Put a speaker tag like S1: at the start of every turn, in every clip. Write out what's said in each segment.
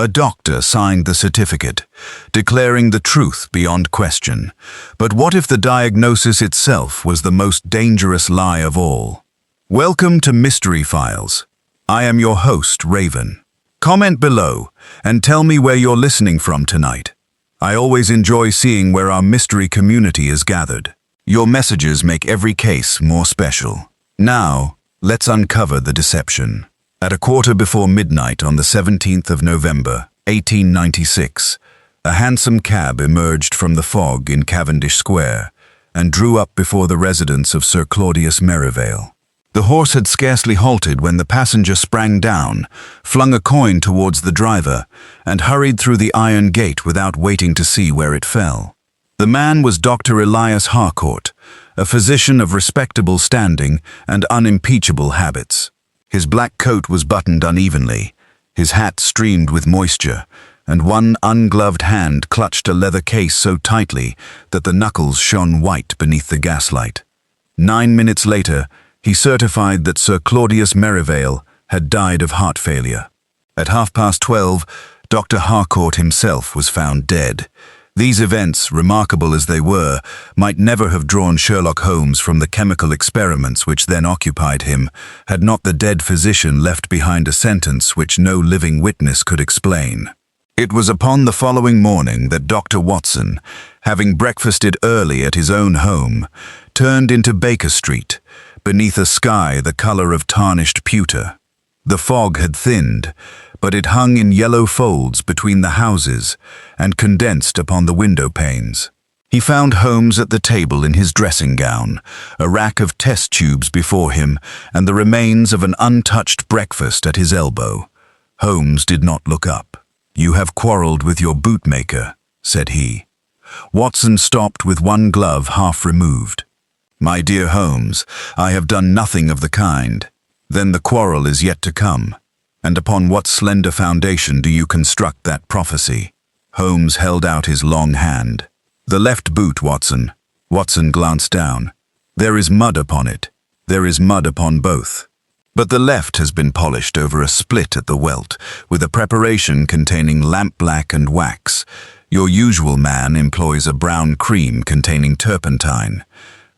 S1: A doctor signed the certificate, declaring the truth beyond question. But what if the diagnosis itself was the most dangerous lie of all? Welcome to Mystery Files. I am your host, Raven. Comment below and tell me where you're listening from tonight. I always enjoy seeing where our mystery community is gathered. Your messages make every case more special. Now, let's uncover the deception. At midnight on the 17th of November, 1896, a hansom cab emerged from the fog in Cavendish Square and drew up before the residence of Sir Claudius Merivale. The horse had scarcely halted when the passenger sprang down, flung a coin towards the driver, and hurried through the iron gate without waiting to see where it fell. The man was Dr. Elias Harcourt, a physician of respectable standing and unimpeachable habits. His black coat was buttoned unevenly, his hat streamed with moisture, and one ungloved hand clutched a leather case so tightly that the knuckles shone white beneath the gaslight. 9 minutes later, he certified that Sir Claudius Merivale had died of heart failure. At 12:30, Dr. Harcourt himself was found dead. These events, remarkable as they were, might never have drawn Sherlock Holmes from the chemical experiments which then occupied him, had not the dead physician left behind a sentence which no living witness could explain. It was upon the following morning that Dr. Watson, having breakfasted early at his own home, turned into Baker Street, beneath a sky the color of tarnished pewter. The fog had thinned, but it hung in yellow folds between the houses and condensed upon the window panes. He found Holmes at the table in his dressing gown, a rack of test tubes before him, and the remains of an untouched breakfast at his elbow. Holmes did not look up. "You have quarrelled with your bootmaker," said he. Watson stopped with one glove half removed. "My dear Holmes, I have done nothing of the kind." "Then the quarrel is yet to come. And upon what slender foundation do you construct that prophecy?" Holmes held out his long hand. "The left boot, Watson." Watson glanced down. "There is mud upon it. There is mud upon both. But the left has been polished over a split at the welt, with a preparation containing lampblack and wax. Your usual man employs a brown cream containing turpentine.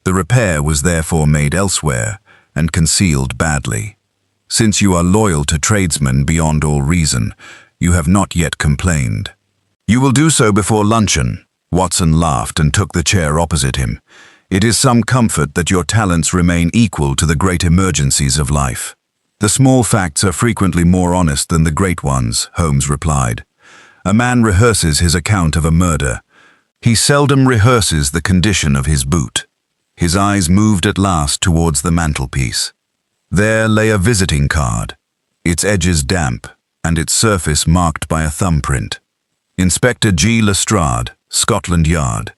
S1: The repair was therefore made elsewhere, and concealed badly. Since you are loyal to tradesmen beyond all reason, you have not yet complained. You will do so before luncheon." Watson laughed and took the chair opposite him. "It is some comfort that your talents remain equal to the great emergencies of life." "The small facts are frequently more honest than the great ones," Holmes replied. "A man rehearses his account of a murder. He seldom rehearses the condition of his boot." His eyes moved at last towards the mantelpiece. There lay a visiting card, its edges damp and its surface marked by a thumbprint. "Inspector G. Lestrade, Scotland Yard."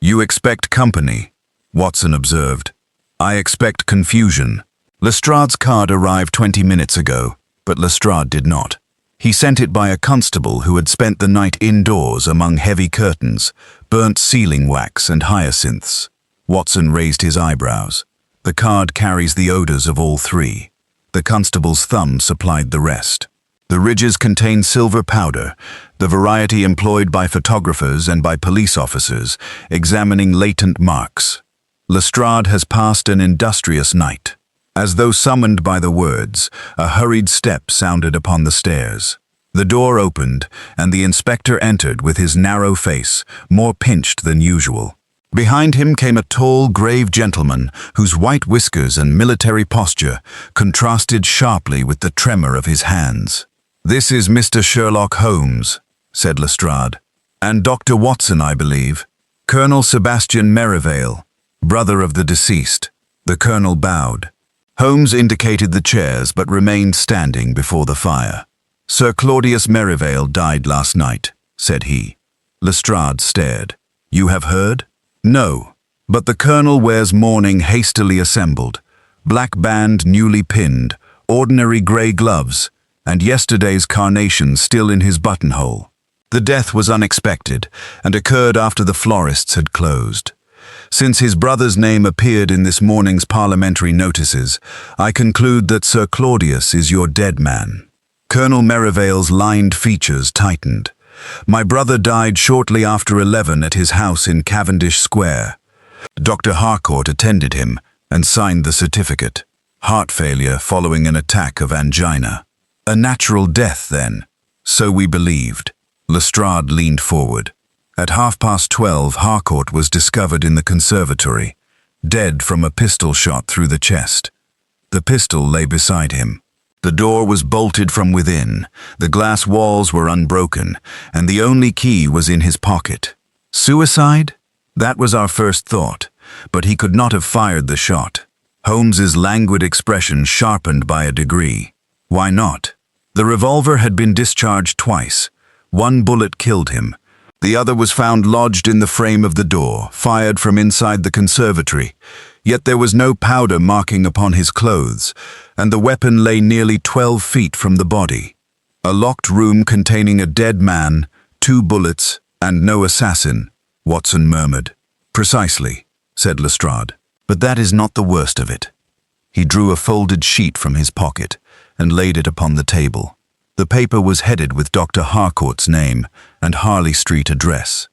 S1: "You expect company," Watson observed. "I expect confusion." Lestrade's card arrived 20 minutes ago, but Lestrade did not. He sent it by a constable who had spent the night indoors among heavy curtains, burnt sealing wax and hyacinths. Watson raised his eyebrows. "The card carries the odors of all three." The constable's thumb supplied the rest. "The ridges contain silver powder, the variety employed by photographers and by police officers, examining latent marks. Lestrade has passed an industrious night." As though summoned by the words, a hurried step sounded upon the stairs. The door opened, and the inspector entered with his narrow face, more pinched than usual. Behind him came a tall, grave gentleman whose white whiskers and military posture contrasted sharply with the tremor of his hands. "This is Mr. Sherlock Holmes," said Lestrade. "And Dr. Watson, I believe." "Colonel Sebastian Merivale, brother of the deceased." The colonel bowed. Holmes indicated the chairs but remained standing before the fire. "Sir Claudius Merivale died last night," said he. Lestrade stared. "You have heard?" "No, but the colonel wears mourning hastily assembled, black band newly pinned, ordinary grey gloves, and yesterday's carnation still in his buttonhole. The death was unexpected and occurred after the florists had closed. Since his brother's name appeared in this morning's parliamentary notices, I conclude that Sir Claudius is your dead man." Colonel Merivale's lined features tightened. My brother died shortly after 11 at his house in Cavendish Square. Dr. Harcourt attended him and signed the certificate. Heart failure following an attack of angina. A natural death, then. So we believed. Lestrade leaned forward. At 12:30, Harcourt was discovered in the conservatory, dead from a pistol shot through the chest. The pistol lay beside him. The door was bolted from within, the glass walls were unbroken, and the only key was in his pocket. Suicide? That was our first thought, but he could not have fired the shot. Holmes's languid expression sharpened by a degree. Why not? The revolver had been discharged twice. One bullet killed him. The other was found lodged in the frame of the door, fired from inside the conservatory. Yet there was no powder marking upon his clothes, and the weapon lay nearly 12 feet from the body. A locked room containing a dead man, 2 bullets, and no assassin, Watson murmured. Precisely, said Lestrade. But that is not the worst of it. He drew a folded sheet from his pocket and laid it upon the table. The paper was headed with Dr. Harcourt's name and Harley Street address.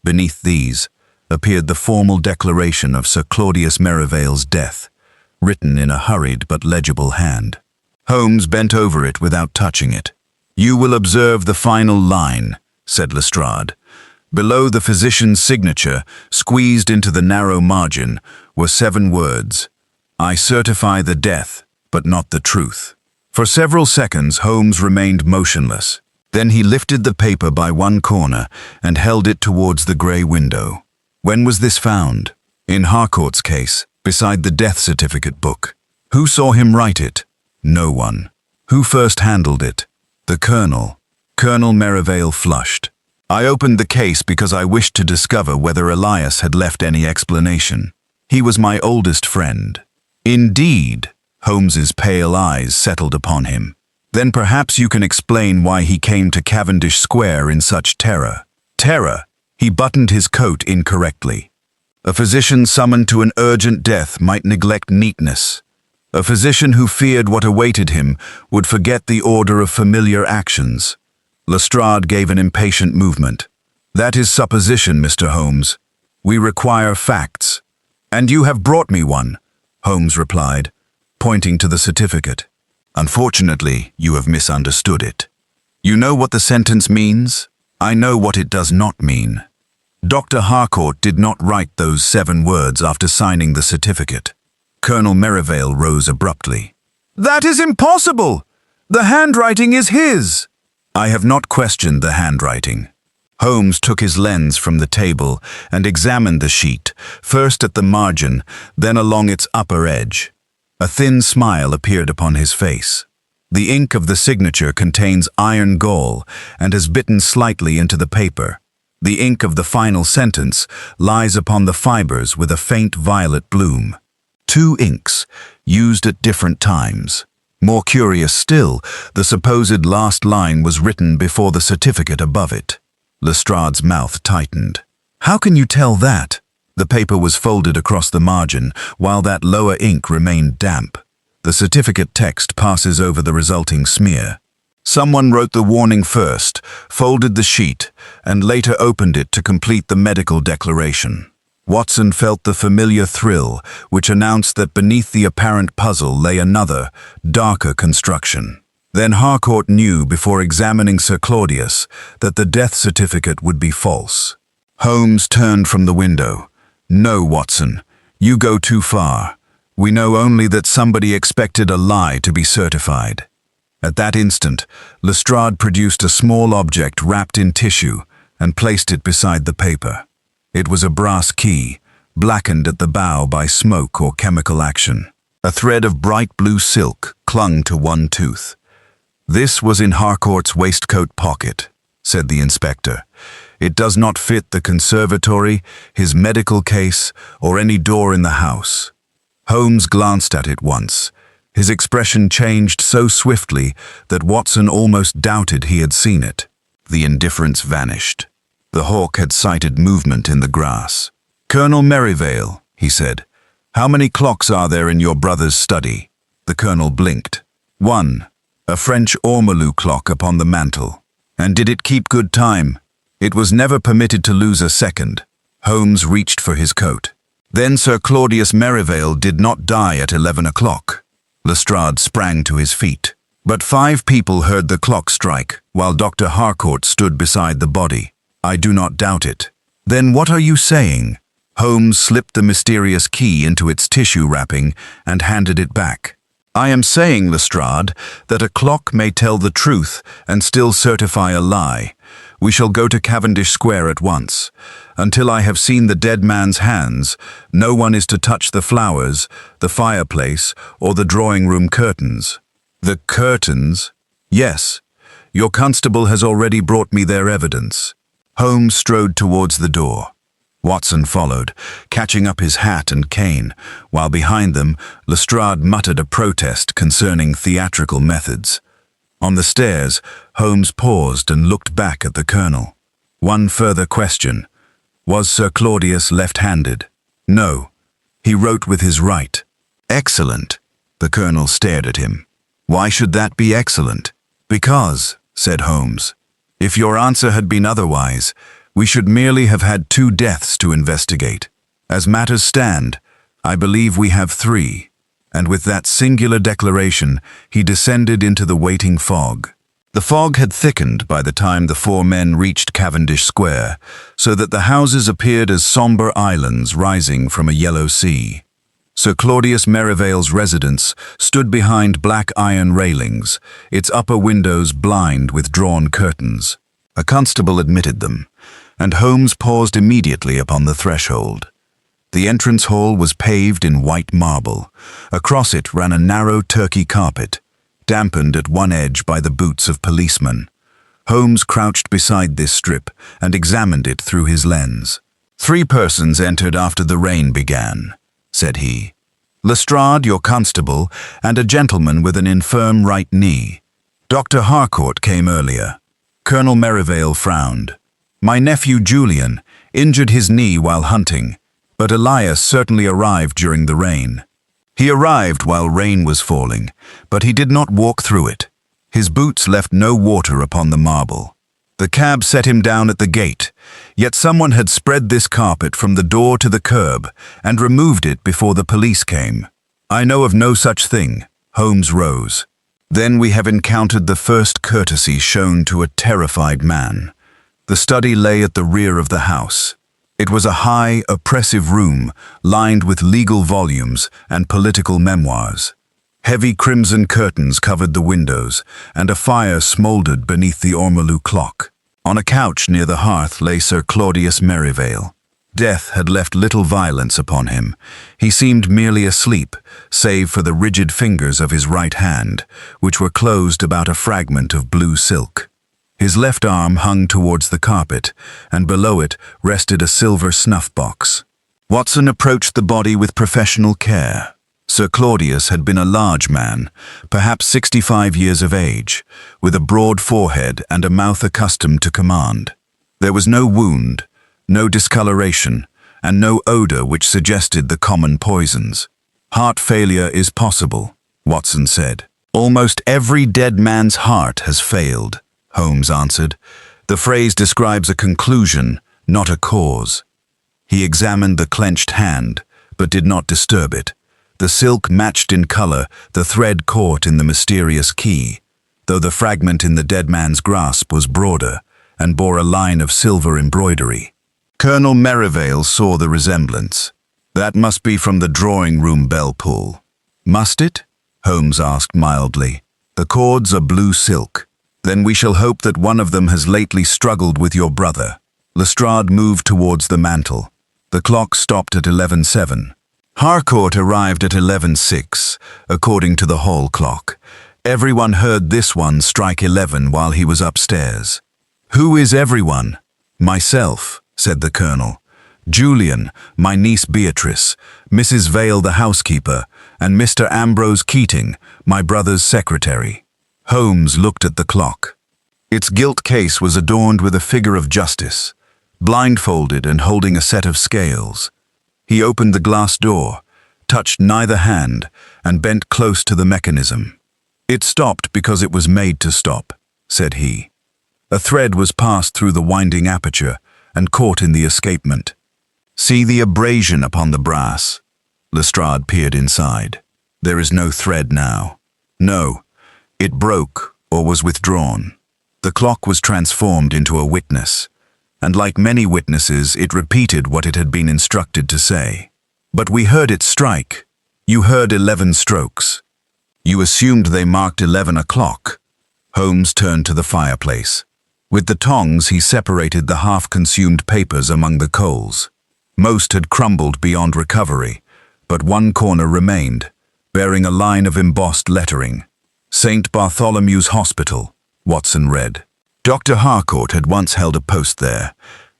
S1: Beneath these appeared the formal declaration of Sir Claudius Merivale's death, written in a hurried but legible hand. Holmes bent over it without touching it. You will observe the final line, said Lestrade. Below the physician's signature, squeezed into the narrow margin, were 7 words. I certify the death, but not the truth. For several seconds, Holmes remained motionless. Then he lifted the paper by one corner and held it towards the grey window. When was this found? In Harcourt's case, beside the death certificate book. Who saw him write it? No one. Who first handled it? The Colonel. Colonel Merivale flushed. I opened the case because I wished to discover whether Elias had left any explanation. He was my oldest friend. Indeed, Holmes's pale eyes settled upon him. Then perhaps you can explain why he came to Cavendish Square in such terror. Terror? He buttoned his coat incorrectly. A physician summoned to an urgent death might neglect neatness. A physician who feared what awaited him would forget the order of familiar actions. Lestrade gave an impatient movement. That is supposition, Mr. Holmes. We require facts. And you have brought me one, Holmes replied, pointing to the certificate. Unfortunately, you have misunderstood it. You know what the sentence means? I know what it does not mean. Dr. Harcourt did not write those 7 words after signing the certificate. Colonel Merivale rose abruptly. That is impossible! The handwriting is his! I have not questioned the handwriting. Holmes took his lens from the table and examined the sheet, first at the margin, then along its upper edge. A thin smile appeared upon his face. The ink of the signature contains iron gall and has bitten slightly into the paper. The ink of the final sentence lies upon the fibers with a faint violet bloom. 2 inks, used at different times. More curious still, the supposed last line was written before the certificate above it. Lestrade's mouth tightened. How can you tell that? The paper was folded across the margin, while that lower ink remained damp. The certificate text passes over the resulting smear. Someone wrote the warning first, folded the sheet, and later opened it to complete the medical declaration. Watson felt the familiar thrill, which announced that beneath the apparent puzzle lay another, darker construction. Then Harcourt knew before examining Sir Claudius that the death certificate would be false. Holmes turned from the window. No, Watson, you go too far. We know only that somebody expected a lie to be certified. At that instant, Lestrade produced a small object wrapped in tissue and placed it beside the paper. It was a brass key, blackened at the bow by smoke or chemical action. A thread of bright blue silk clung to one tooth. This was in Harcourt's waistcoat pocket, said the inspector. It does not fit the conservatory, his medical case, or any door in the house. Holmes glanced at it once. His expression changed so swiftly that Watson almost doubted he had seen it. The indifference vanished. The hawk had sighted movement in the grass. Colonel Merivale, he said, how many clocks are there in your brother's study? The colonel blinked. 1. A French ormolu clock upon the mantel. And did it keep good time? It was never permitted to lose a second. Holmes reached for his coat. Then Sir Claudius Merivale did not die at 11 o'clock. Lestrade sprang to his feet. But 5 people heard the clock strike, while Dr. Harcourt stood beside the body. I do not doubt it. Then what are you saying? Holmes slipped the mysterious key into its tissue wrapping and handed it back. I am saying, Lestrade, that a clock may tell the truth and still certify a lie. We shall go to Cavendish Square at once. Until I have seen the dead man's hands, no one is to touch the flowers, the fireplace, or the drawing-room curtains. The curtains? Yes. Your constable has already brought me their evidence. Holmes strode towards the door. Watson followed, catching up his hat and cane, while behind them Lestrade muttered a protest concerning theatrical methods. On the stairs, Holmes paused and looked back at the colonel. One further question. Was Sir Claudius left-handed? No. He wrote with his right. Excellent. The colonel stared at him. Why should that be excellent? Because, said Holmes, if your answer had been otherwise, we should merely have had 2 deaths to investigate. As matters stand, I believe we have 3. And with that singular declaration, he descended into the waiting fog. The fog had thickened by the time the 4 men reached Cavendish Square, so that the houses appeared as somber islands rising from a yellow sea. Sir Claudius Merivale's residence stood behind black iron railings, its upper windows blind with drawn curtains. A constable admitted them, and Holmes paused immediately upon the threshold. The entrance hall was paved in white marble. Across it ran a narrow Turkey carpet, dampened at one edge by the boots of policemen. Holmes crouched beside this strip and examined it through his lens. 3 persons entered after the rain began, said he. Lestrade, your constable, and a gentleman with an infirm right knee. Dr. Harcourt came earlier. Colonel Merivale frowned. My nephew Julian injured his knee while hunting, but Elias certainly arrived during the rain. He arrived while rain was falling, but he did not walk through it. His boots left no water upon the marble. The cab set him down at the gate, yet someone had spread this carpet from the door to the curb and removed it before the police came. I know of no such thing. Holmes rose. Then we have encountered the first courtesy shown to a terrified man. The study lay at the rear of the house. It was a high, oppressive room lined with legal volumes and political memoirs. Heavy crimson curtains covered the windows, and a fire smoldered beneath the ormolu clock. On a couch near the hearth lay Sir Claudius Merivale. Death had left little violence upon him. He seemed merely asleep, save for the rigid fingers of his right hand, which were closed about a fragment of blue silk. His left arm hung towards the carpet, and below it rested a silver snuff-box. Watson approached the body with professional care. Sir Claudius had been a large man, perhaps 65 years of age, with a broad forehead and a mouth accustomed to command. There was no wound, no discoloration, and no odor which suggested the common poisons. Heart failure is possible, Watson said. Almost every dead man's heart has failed, Holmes answered. The phrase describes a conclusion, not a cause. He examined the clenched hand, but did not disturb it. The silk matched in color the thread caught in the mysterious key, though the fragment in the dead man's grasp was broader and bore a line of silver embroidery. Colonel Merivale saw the resemblance. That must be from the drawing-room bell pull. Must it? Holmes asked mildly. The cords are blue silk. Then we shall hope that one of them has lately struggled with your brother. Lestrade moved towards the mantel. The clock stopped at 11:07. Harcourt arrived at 11:06, according to the hall clock. Everyone heard this one strike 11 while he was upstairs. Who is everyone? Myself, said the colonel. Julian, my niece Beatrice, Mrs. Vale the housekeeper, and Mr. Ambrose Keating, my brother's secretary. Holmes looked at the clock. Its gilt case was adorned with a figure of justice, blindfolded and holding a set of scales. He opened the glass door, touched neither hand, and bent close to the mechanism. "It stopped because it was made to stop," said he. A thread was passed through the winding aperture and caught in the escapement. "See the abrasion upon the brass." Lestrade peered inside. "There is no thread now. No, it broke or was withdrawn." The clock was transformed into a witness, and like many witnesses, it repeated what it had been instructed to say. "But we heard it strike. You heard 11 strokes. You assumed they marked 11 o'clock." Holmes turned to the fireplace. With the tongs, he separated the half-consumed papers among the coals. Most had crumbled beyond recovery, but one corner remained, bearing a line of embossed lettering. "St. Bartholomew's Hospital," Watson read. Dr. Harcourt had once held a post there,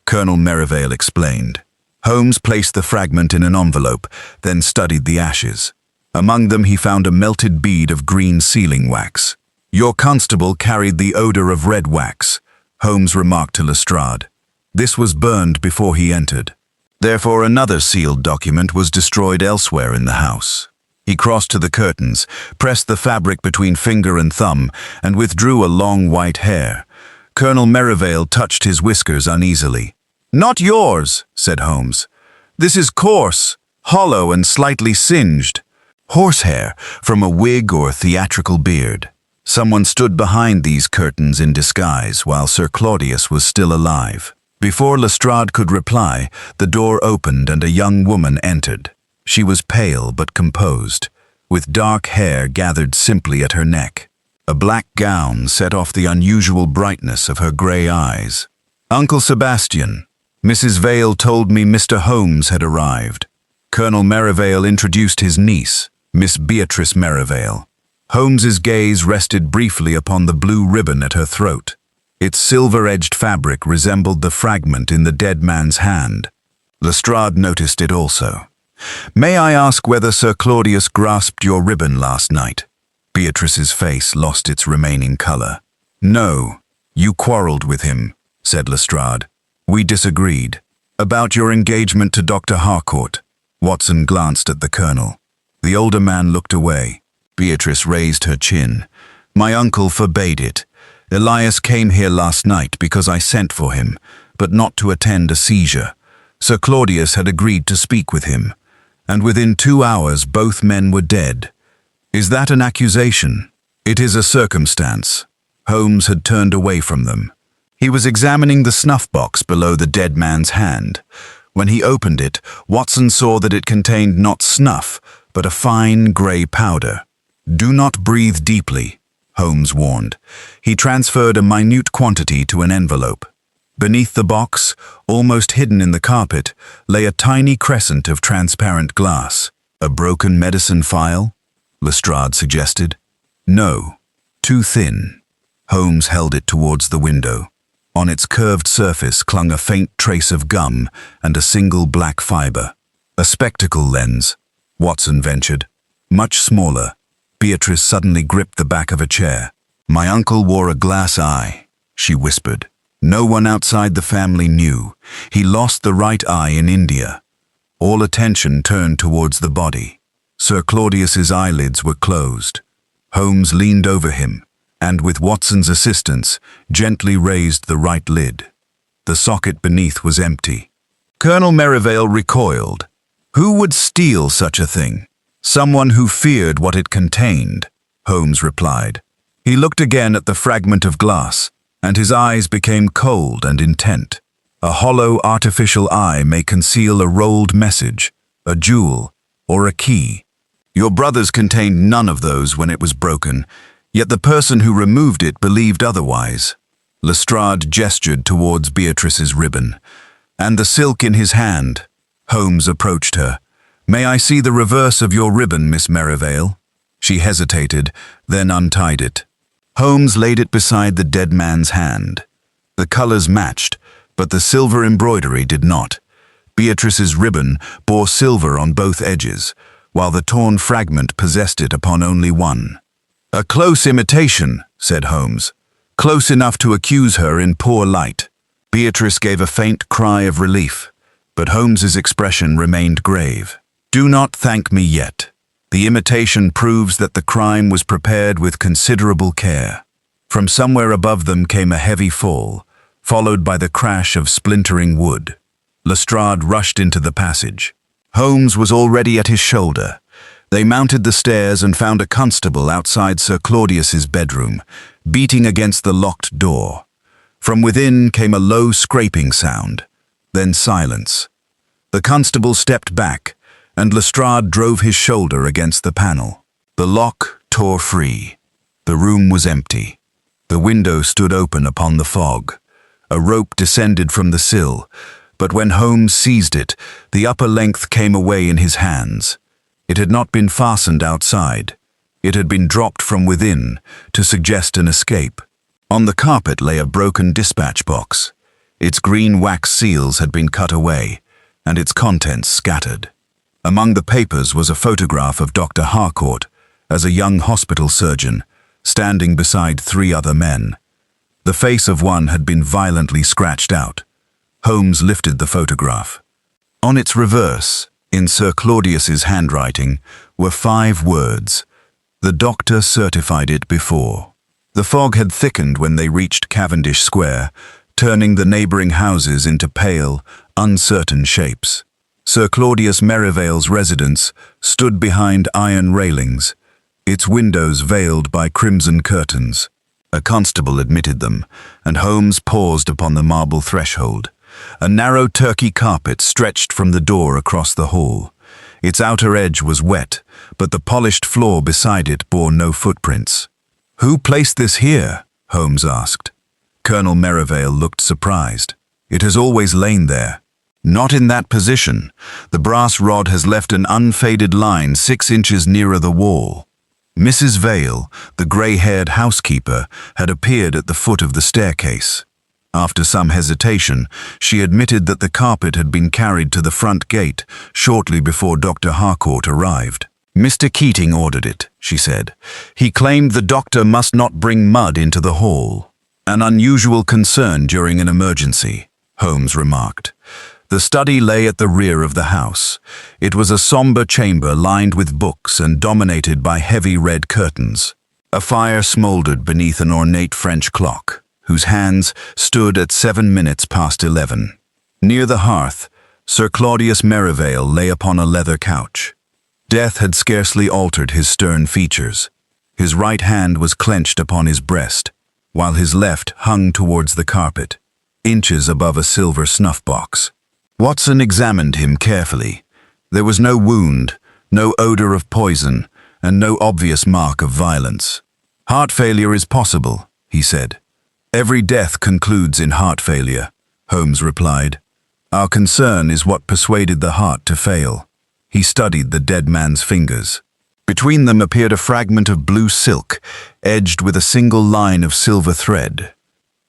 S1: Colonel Merivale explained. Holmes placed the fragment in an envelope, then studied the ashes. Among them he found a melted bead of green sealing wax. "Your constable carried the odor of red wax," Holmes remarked to Lestrade. "This was burned before he entered. Therefore another sealed document was destroyed elsewhere in the house." He crossed to the curtains, pressed the fabric between finger and thumb, and withdrew a long white hair. Colonel Merivale touched his whiskers uneasily. "Not yours," said Holmes. "This is coarse, hollow, and slightly singed. Horsehair from a wig or theatrical beard." Someone stood behind these curtains in disguise while Sir Claudius was still alive. Before Lestrade could reply, the door opened and a young woman entered. She was pale but composed, with dark hair gathered simply at her neck. A black gown set off the unusual brightness of her grey eyes. "Uncle Sebastian, Mrs. Vale told me Mr. Holmes had arrived." Colonel Merivale introduced his niece, Miss Beatrice Merivale. Holmes's gaze rested briefly upon the blue ribbon at her throat. Its silver-edged fabric resembled the fragment in the dead man's hand. Lestrade noticed it also. "May I ask whether Sir Claudius grasped your ribbon last night?" Beatrice's face lost its remaining color. "No, you quarreled with him," said Lestrade. "We disagreed." "About your engagement to Dr. Harcourt." Watson glanced at the colonel. The older man looked away. Beatrice raised her chin. "My uncle forbade it. Elias came here last night because I sent for him, but not to attend a seizure. Sir Claudius had agreed to speak with him, and within 2 hours both men were dead. Is that an accusation?" "It is a circumstance." Holmes had turned away from them. He was examining the snuff box below the dead man's hand. When he opened it, Watson saw that it contained not snuff, but a fine grey powder. "Do not breathe deeply," Holmes warned. He transferred a minute quantity to an envelope. Beneath the box, almost hidden in the carpet, lay a tiny crescent of transparent glass. "A broken medicine phial?" Lestrade suggested. "No, too thin." Holmes held it towards the window. On its curved surface clung a faint trace of gum and a single black fiber. "A spectacle lens," Watson ventured. "Much smaller." Beatrice suddenly gripped the back of a chair. "My uncle wore a glass eye," she whispered. "No one outside the family knew. He lost the right eye in India." All attention turned towards the body. Sir Claudius's eyelids were closed. Holmes leaned over him, and with Watson's assistance, gently raised the right lid. The socket beneath was empty. Colonel Merivale recoiled. Who would steal such a thing? "Someone who feared what it contained," Holmes replied. He looked again at the fragment of glass, and his eyes became cold and intent. A hollow artificial eye may conceal a rolled message, a jewel, or a key. Your brother's contained none of those when it was broken, yet the person who removed it believed otherwise. Lestrade gestured towards Beatrice's ribbon. "And the silk in his hand." Holmes approached her. "May I see the reverse of your ribbon, Miss Merivale?" She hesitated, then untied it. Holmes laid it beside the dead man's hand. The colors matched, but the silver embroidery did not. Beatrice's ribbon bore silver on both edges, while the torn fragment possessed it upon only one. "A close imitation," said Holmes. "Close enough to accuse her in poor light." Beatrice gave a faint cry of relief, but Holmes's expression remained grave. "Do not thank me yet." The imitation proves that the crime was prepared with considerable care. From somewhere above them came a heavy fall, followed by the crash of splintering wood. Lestrade rushed into the passage. Holmes was already at his shoulder. They mounted the stairs and found a constable outside Sir Claudius's bedroom, beating against the locked door. From within came a low scraping sound, then silence. The constable stepped back, and Lestrade drove his shoulder against the panel. The lock tore free. The room was empty. The window stood open upon the fog. A rope descended from the sill, but when Holmes seized it, the upper length came away in his hands. It had not been fastened outside. It had been dropped from within to suggest an escape. On the carpet lay a broken dispatch box. Its green wax seals had been cut away, and its contents scattered. Among the papers was a photograph of Dr. Harcourt as a young hospital surgeon, standing beside 3 other men. The face of one had been violently scratched out. Holmes lifted the photograph. On its reverse, in Sir Claudius's handwriting, were 5 words. The doctor certified it before. The fog had thickened when they reached Cavendish Square, turning the neighbouring houses into pale, uncertain shapes. Sir Claudius Merivale's residence stood behind iron railings, its windows veiled by crimson curtains. A constable admitted them, and Holmes paused upon the marble threshold. A narrow Turkey carpet stretched from the door across the hall. Its outer edge was wet, but the polished floor beside it bore no footprints. "Who placed this here?" Holmes asked. Colonel Merivale looked surprised. "It has always lain there." "Not in that position. The brass rod has left an unfaded line 6 inches nearer the wall." Mrs. Vale, the grey-haired housekeeper, had appeared at the foot of the staircase. After some hesitation, she admitted that the carpet had been carried to the front gate shortly before Dr. Harcourt arrived. "Mr. Keating ordered it," she said. "He claimed the doctor must not bring mud into the hall." "An unusual concern during an emergency," Holmes remarked. The study lay at the rear of the house. It was a somber chamber lined with books and dominated by heavy red curtains. A fire smouldered beneath an ornate French clock, whose hands stood at 7 minutes past 11. Near the hearth, Sir Claudius Merivale lay upon a leather couch. Death had scarcely altered his stern features. His right hand was clenched upon his breast, while his left hung towards the carpet, inches above a silver snuff-box. Watson examined him carefully. There was no wound, no odor of poison, and no obvious mark of violence. "Heart failure is possible," he said. "Every death concludes in heart failure," Holmes replied. "Our concern is what persuaded the heart to fail." He studied the dead man's fingers. Between them appeared a fragment of blue silk, edged with a single line of silver thread.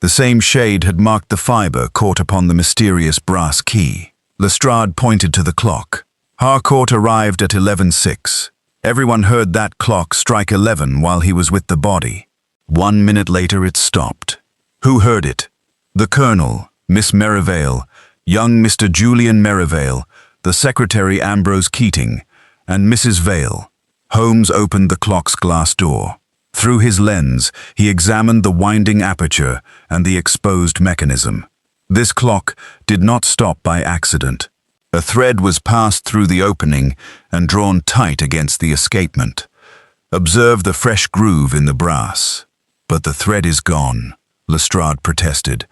S1: The same shade had marked the fibre caught upon the mysterious brass key. Lestrade pointed to the clock. Harcourt arrived at 11:06. Everyone heard that clock strike 11 while he was with the body. 1 minute later it stopped. Who heard it? The Colonel, Miss Merivale, young Mr. Julian Merivale, the secretary Ambrose Keating, and Mrs. Vale. Holmes opened the clock's glass door. Through his lens, he examined the winding aperture and the exposed mechanism. This clock did not stop by accident. A thread was passed through the opening and drawn tight against the escapement. Observe the fresh groove in the brass. "But the thread is gone," Lestrade protested,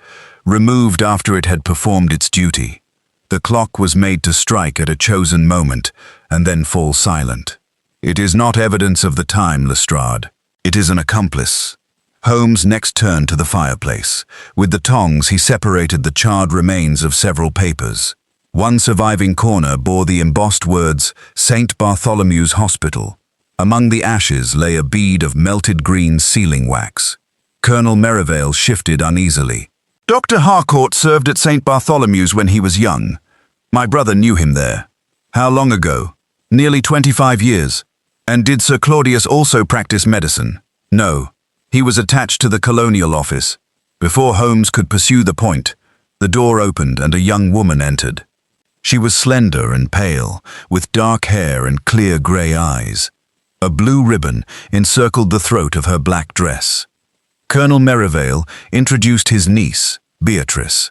S1: "removed after it had performed its duty. The clock was made to strike at a chosen moment and then fall silent. It is not evidence of the time, Lestrade. It is an accomplice." Holmes next turned to the fireplace. With the tongs, he separated the charred remains of several papers. One surviving corner bore the embossed words, "St. Bartholomew's Hospital." Among the ashes lay a bead of melted green sealing wax. Colonel Merivale shifted uneasily. "Dr. Harcourt served at St. Bartholomew's when he was young. My brother knew him there." "How long ago?" "Nearly 25 years. "And did Sir Claudius also practice medicine?" "No. He was attached to the colonial office." Before Holmes could pursue the point, the door opened and a young woman entered. She was slender and pale, with dark hair and clear grey eyes. A blue ribbon encircled the throat of her black dress. Colonel Merivale introduced his niece, Beatrice.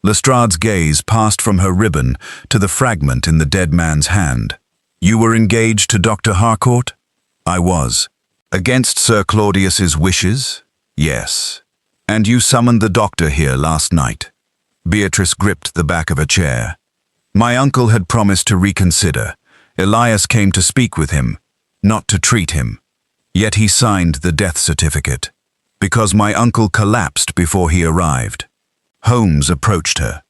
S1: Lestrade's gaze passed from her ribbon to the fragment in the dead man's hand. "You were engaged to Dr. Harcourt?" "I was." "Against Sir Claudius's wishes?" "Yes." "And you summoned the doctor here last night?" Beatrice gripped the back of a chair. "My uncle had promised to reconsider. Elias came to speak with him, not to treat him. Yet he signed the death certificate, because my uncle collapsed before he arrived." Holmes approached her.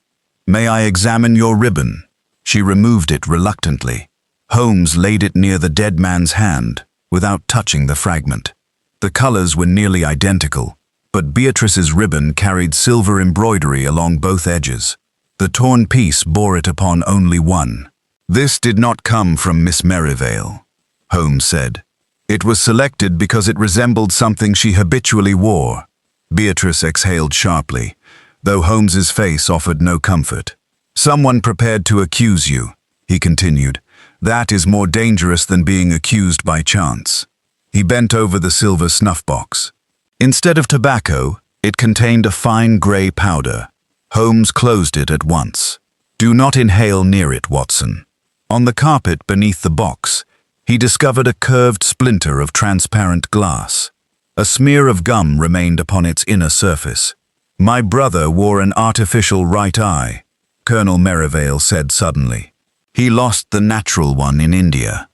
S1: "May I examine your ribbon?" She removed it reluctantly. Holmes laid it near the dead man's hand, without touching the fragment. The colors were nearly identical, but Beatrice's ribbon carried silver embroidery along both edges. The torn piece bore it upon only one. "This did not come from Miss Merivale," Holmes said. "It was selected because it resembled something she habitually wore." Beatrice exhaled sharply, though Holmes's face offered no comfort. "Someone prepared to accuse you," he continued. "That is more dangerous than being accused by chance." He bent over the silver snuff box. Instead of tobacco, it contained a fine grey powder. Holmes closed it at once. "Do not inhale near it, Watson." On the carpet beneath the box, he discovered a curved splinter of transparent glass. A smear of gum remained upon its inner surface. "My brother wore an artificial right eye," Colonel Merivale said suddenly. "He lost the natural one in India."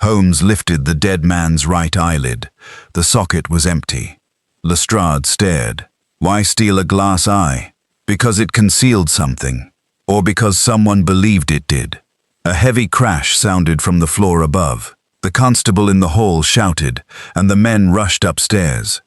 S1: Holmes lifted the dead man's right eyelid. The socket was empty. Lestrade stared. Why steal a glass eye? Because it concealed something, or because someone believed it did. A heavy crash sounded from the floor above. The constable in the hall shouted, and the men rushed upstairs.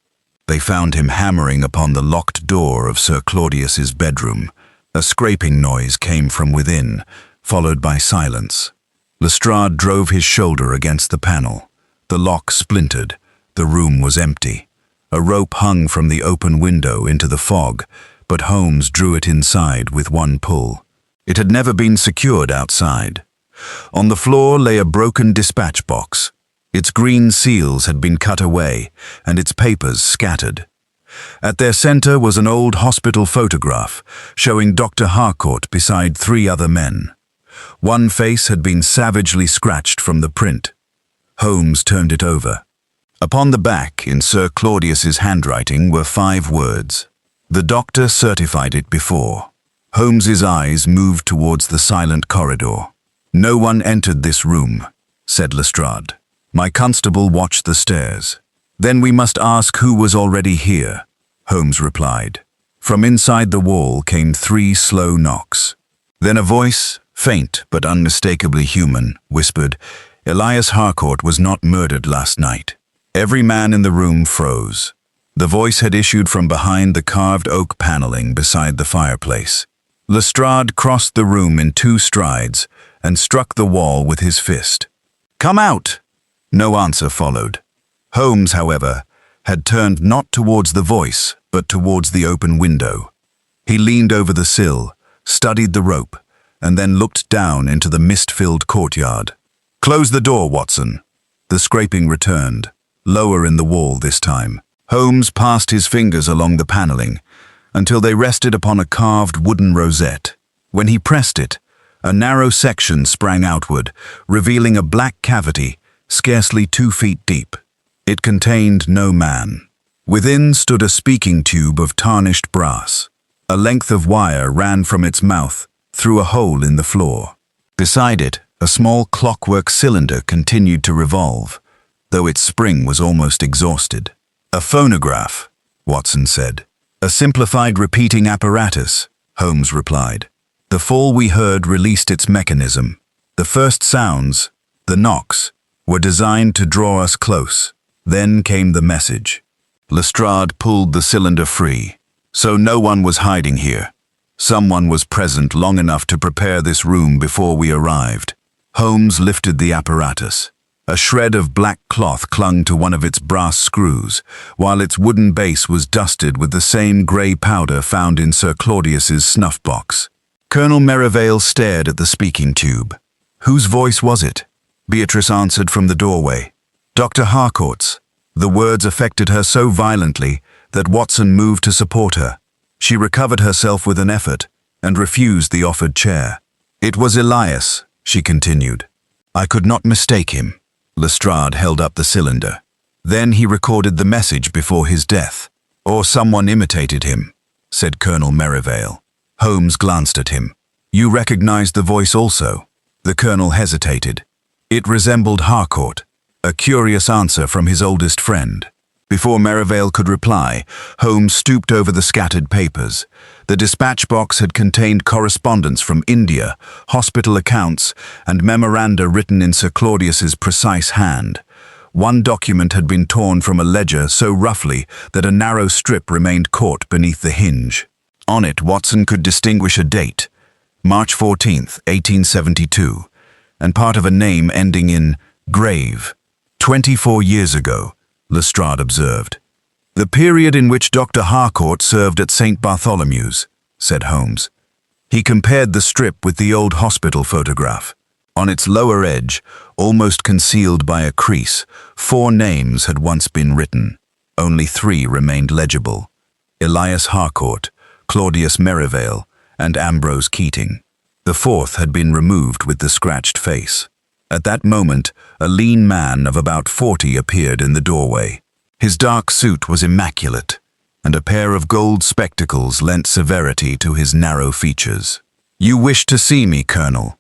S1: They found him hammering upon the locked door of Sir Claudius's bedroom. A scraping noise came from within, followed by silence. Lestrade drove his shoulder against the panel. The lock splintered. The room was empty. A rope hung from the open window into the fog, but Holmes drew it inside with one pull. It had never been secured outside. On the floor lay a broken dispatch box. Its green seals had been cut away, and its papers scattered. At their center was an old hospital photograph, showing Dr. Harcourt beside 3 other men. One face had been savagely scratched from the print. Holmes turned it over. Upon the back, in Sir Claudius's handwriting, were 5 words. The doctor certified it before. Holmes's eyes moved towards the silent corridor. "No one entered this room," said Lestrade. "My constable watched the stairs." "Then we must ask who was already here," Holmes replied. From inside the wall came 3 slow knocks. Then a voice, faint but unmistakably human, whispered, "Elias Harcourt was not murdered last night." Every man in the room froze. The voice had issued from behind the carved oak paneling beside the fireplace. Lestrade crossed the room in 2 strides and struck the wall with his fist. "Come out!" No answer followed. Holmes, however, had turned not towards the voice, but towards the open window. He leaned over the sill, studied the rope, and then looked down into the mist-filled courtyard. "Close the door, Watson." The scraping returned, lower in the wall this time. Holmes passed his fingers along the paneling, until they rested upon a carved wooden rosette. When he pressed it, a narrow section sprang outward, revealing a black cavity scarcely 2 feet deep. It contained no man. Within stood a speaking tube of tarnished brass. A length of wire ran from its mouth through a hole in the floor. Beside it, a small clockwork cylinder continued to revolve, though its spring was almost exhausted. "A phonograph," Watson said. "A simplified repeating apparatus," Holmes replied. "The fall we heard released its mechanism. The first sounds, the knocks, were designed to draw us close. Then came the message." Lestrade pulled the cylinder free. "So no one was hiding here. Someone was present long enough to prepare this room before we arrived." Holmes lifted the apparatus. A shred of black cloth clung to one of its brass screws, while its wooden base was dusted with the same grey powder found in Sir Claudius's snuff box. Colonel Merivale stared at the speaking tube. "Whose voice was it?" Beatrice answered from the doorway. Dr. Harcourt's. The words affected her so violently that Watson moved to support her. She recovered herself with an effort and refused the offered chair. It was Elias, she continued. I could not mistake him. Lestrade held up the cylinder. Then he recorded the message before his death. Or someone imitated him, said Colonel Merivale. Holmes glanced at him. You recognized the voice also? The colonel hesitated. It resembled Harcourt, a curious answer from his oldest friend. Before Merivale could reply, Holmes stooped over the scattered papers. The dispatch box had contained correspondence from India, hospital accounts, and memoranda written in Sir Claudius's precise hand. One document had been torn from a ledger so roughly that a narrow strip remained caught beneath the hinge. On it, Watson could distinguish a date, March 14th, 1872, and part of a name ending in grave. 24 years ago, Lestrade observed. The period in which Dr. Harcourt served at St. Bartholomew's, said Holmes. He compared the strip with the old hospital photograph. On its lower edge, almost concealed by a crease, 4 names had once been written. Only 3 remained legible: Elias Harcourt, Claudius Merivale, and Ambrose Keating. The 4th had been removed with the scratched face. At that moment, a lean man of about 40 appeared in the doorway. His dark suit was immaculate, and a pair of gold spectacles lent severity to his narrow features. You wish to see me, Colonel?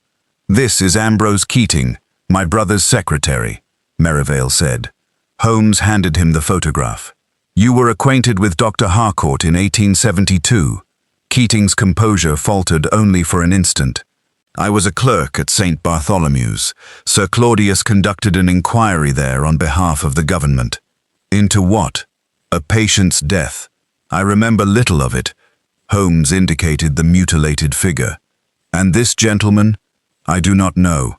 S1: This is Ambrose Keating, my brother's secretary, Merivale said. Holmes handed him the photograph. You were acquainted with Dr. Harcourt in 1872. Keating's composure faltered only for an instant. I was a clerk at St. Bartholomew's. Sir Claudius conducted an inquiry there on behalf of the government. Into what? A patient's death. I remember little of it. Holmes indicated the mutilated figure. And this gentleman? I do not know.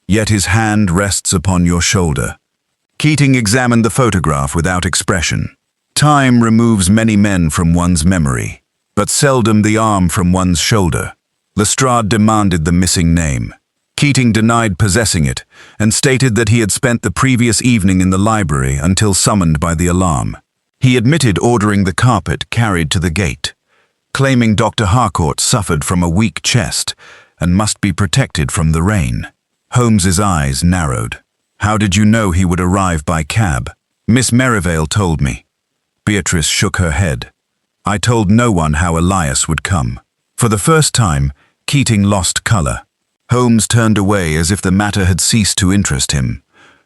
S1: Yet his hand rests upon your shoulder. Keating examined the photograph without expression. Time removes many men from one's memory, but seldom the arm from one's shoulder. Lestrade demanded the missing name. Keating denied possessing it and stated that he had spent the previous evening in the library until summoned by the alarm. He admitted ordering the carpet carried to the gate, claiming Dr. Harcourt suffered from a weak chest and must be protected from the rain. Holmes's eyes narrowed. How did you know he would arrive by cab? Miss Merivale told me. Beatrice shook her head. I told no one how Elias would come. For the first time, Keating lost color. Holmes turned away as if the matter had ceased to interest him.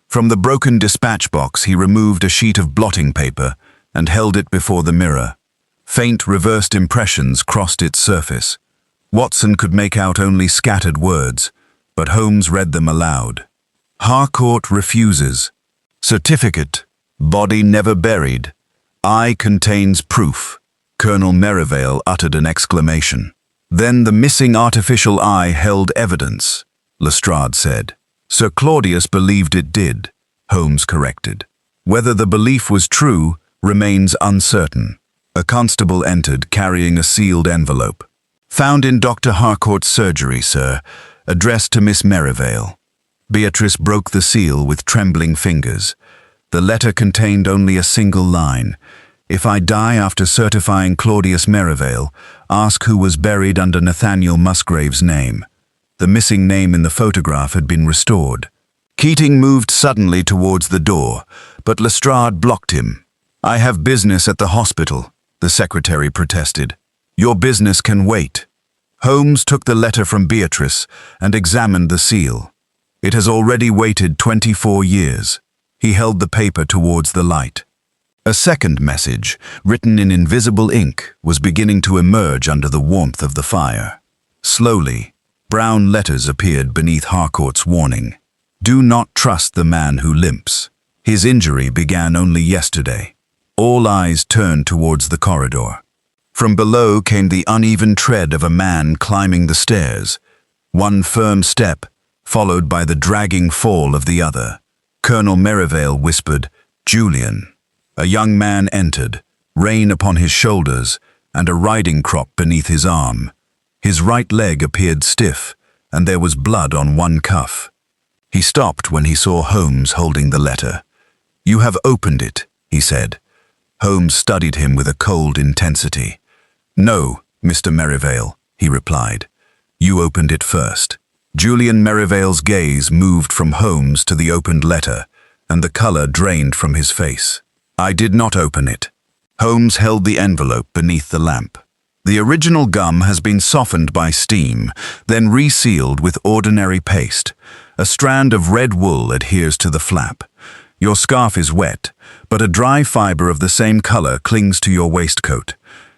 S1: From the broken dispatch box he removed a sheet of blotting paper and held it before the mirror. Faint reversed impressions crossed its surface. Watson could make out only scattered words, but Holmes read them aloud. Harcourt refuses. Certificate. Body never buried. Eye contains proof. Colonel Merivale uttered an exclamation. Then the missing artificial eye held evidence, Lestrade said. Sir Claudius believed it did, Holmes corrected. Whether the belief was true remains uncertain. A constable entered carrying a sealed envelope. Found in Dr. Harcourt's surgery, sir, addressed to Miss Merivale. Beatrice broke the seal with trembling fingers. The letter contained only a single line. If I die after certifying Claudius Merivale, ask who was buried under Nathaniel Musgrave's name. The missing name in the photograph had been restored. Keating moved suddenly towards the door, but Lestrade blocked him. I have business at the hospital, the secretary protested. Your business can wait. Holmes took the letter from Beatrice and examined the seal. It has already waited 24 years. He held the paper towards the light. A second message, written in invisible ink, was beginning to emerge under the warmth of the fire. Slowly, brown letters appeared beneath Harcourt's warning. Do not trust the man who limps. His injury began only yesterday. All eyes turned towards the corridor. From below came the uneven tread of a man climbing the stairs. One firm step, followed by the dragging fall of the other. Colonel Merivale whispered, Julian. A young man entered, rein upon his shoulders and a riding crop beneath his arm. His right leg appeared stiff, and there was blood on one cuff. He stopped when he saw Holmes holding the letter. "You have opened it," he said. Holmes studied him with a cold intensity. "No, Mr. Merivale," he replied. "You opened it first." Julian Merivale's gaze moved from Holmes to the opened letter, and the color drained from his face. "I did not open it." Holmes held the envelope beneath the lamp. "The original gum has been softened by steam, then resealed with ordinary paste. A strand of red wool adheres to the flap. Your scarf is wet, but a dry fiber of the same color clings to your waistcoat.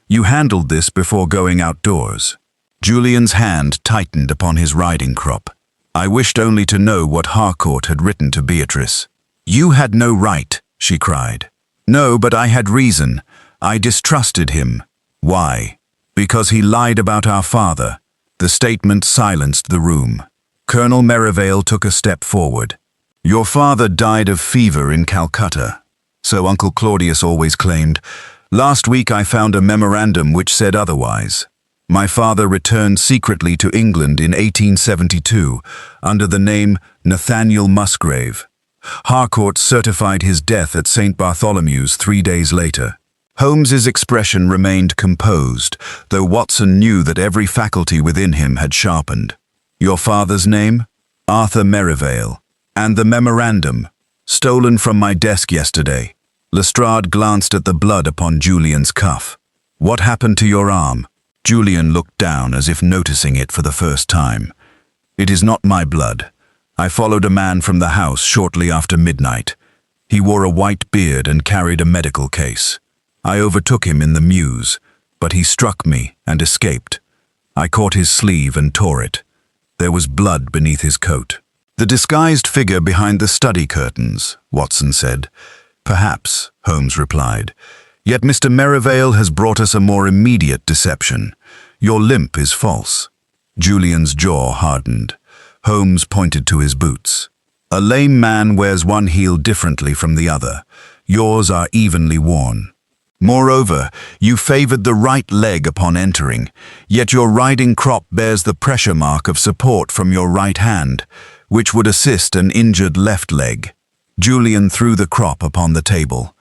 S1: You handled this before going outdoors." Julian's hand tightened upon his riding crop. "I wished only to know what Harcourt had written to Beatrice." "You had no right," she cried. "No, but I had reason. I distrusted him." "Why?" "Because he lied about our father." The statement silenced the room. Colonel Merivale took a step forward. "Your father died of fever in Calcutta. So Uncle Claudius always claimed. Last week I found a memorandum which said otherwise. My father returned secretly to England in 1872 under the name Nathaniel Musgrave. Harcourt certified his death at St. Bartholomew's 3 days later." Holmes's expression remained composed, though Watson knew that every faculty within him had sharpened. "Your father's name?" "Arthur Merivale." "And the memorandum?" "Stolen from my desk yesterday." Lestrade glanced at the blood upon Julian's cuff. "What happened to your arm?" Julian looked down as if noticing it for the first time. "It is not my blood. I followed a man from the house shortly after midnight. He wore a white beard and carried a medical case. I overtook him in the mews, but he struck me and escaped. I caught his sleeve and tore it. There was blood beneath his coat." "The disguised figure behind the study curtains," Watson said. "Perhaps," Holmes replied. "Yet Mr. Merivale has brought us a more immediate deception. Your limp is false." Julian's jaw hardened. Holmes pointed to his boots. "A lame man wears one heel differently from the other. Yours are evenly worn. Moreover, you favored the right leg upon entering, yet your riding crop bears the pressure mark of support from your right hand, which would assist an injured left leg." Julian threw the crop upon the table.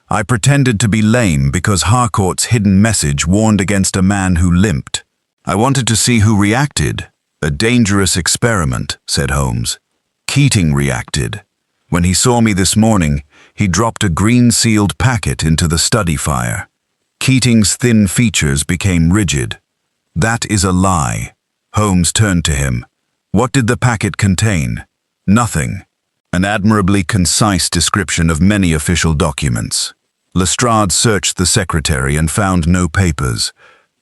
S1: "I pretended to be lame because Harcourt's hidden message warned against a man who limped. I wanted to see who reacted. A dangerous experiment," said Holmes. "Keating reacted. When he saw me this morning, he dropped a green-sealed packet into the study fire. Keating's thin features became rigid. That is a lie." Holmes turned to him. "What did the packet contain?" "Nothing. An admirably concise description of many official documents." Lestrade searched the secretary and found no papers,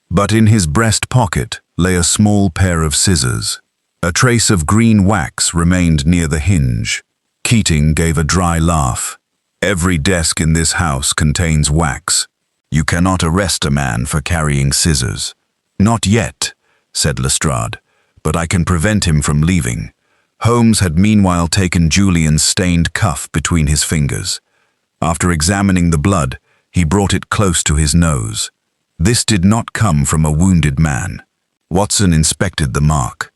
S1: but in his breast pocket lay a small pair of scissors. A trace of green wax remained near the hinge. Keating gave a dry laugh. "Every desk in this house contains wax. You cannot arrest a man for carrying scissors." "Not yet," said Lestrade, "but I can prevent him from leaving." Holmes had meanwhile taken Julian's stained cuff between his fingers. After examining the blood, he brought it close to his nose. This did not come from a wounded man. Watson inspected the mark.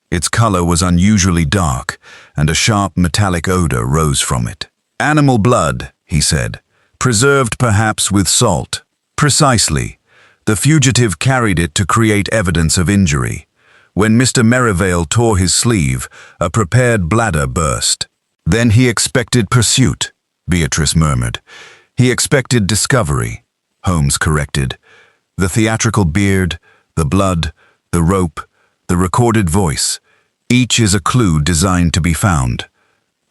S1: Its color was unusually dark, and a sharp metallic odor rose from it. "Animal blood," he said. "Preserved perhaps with salt." "Precisely. The fugitive carried it to create evidence of injury. When Mr. Merivale tore his sleeve, a prepared bladder burst. Then he expected pursuit," Beatrice murmured. "He expected discovery," Holmes corrected. "The theatrical beard, the blood, the rope, the recorded voice, each is a clue designed to be found.